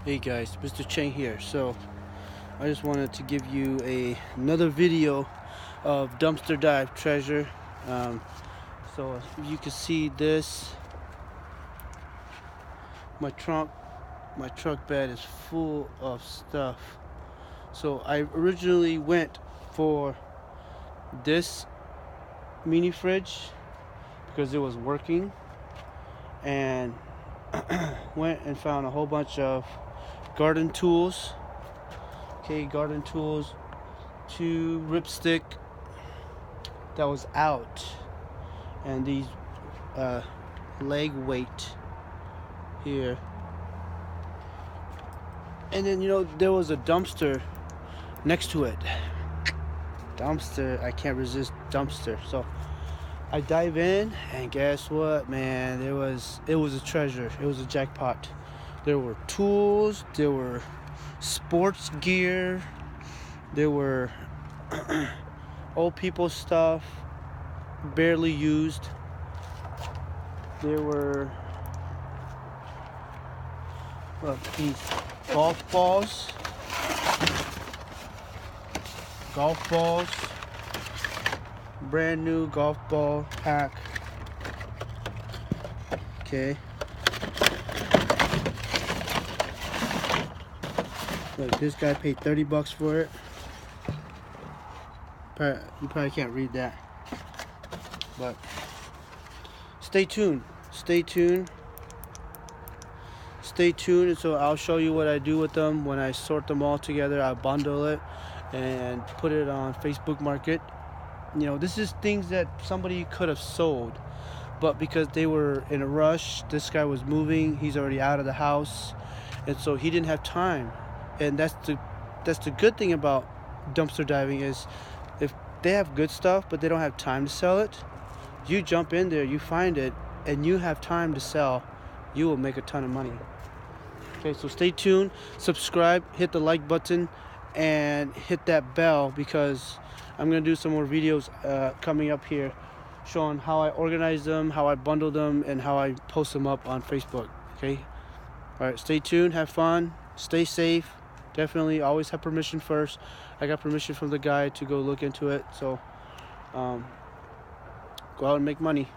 Hey guys, Mr. Cheng here. So I just wanted to give you another video of dumpster dive treasure. So you can see this, my truck bed is full of stuff. So I originally went for this mini fridge because it was working, and went and found a whole bunch of garden tools. Garden tools, 2 ripstick that was out, and these leg weight here. And then there was a dumpster next to it. I can't resist dumpster. So I dive in, and guess what, man? It was a treasure. It was a jackpot. There were tools, there were sports gear, there were old people stuff, barely used. There were these golf balls, brand new golf ball pack. Okay. Look, this guy paid $30 for it. You probably can't read that, but stay tuned. And so I'll show you what I do with them when I sort them all together. I bundle it and put it on Facebook Market. This is things that somebody could have sold, but because they were in a rush, this guy was moving, he's already out of the house, and so he didn't have time. And that's the good thing about dumpster diving, is if they have good stuff but they don't have time to sell it, you jump in there, you find it, and you have time to sell, you will make a ton of money. Okay, so stay tuned, subscribe, hit the like button, and hit that bell, because I'm going to do some more videos coming up here showing how I organize them, how I bundle them, and how I post them up on Facebook. Okay? Alright, stay tuned, have fun, stay safe. Definitely always have permission first. I got permission from the guy to go look into it, so go out and make money.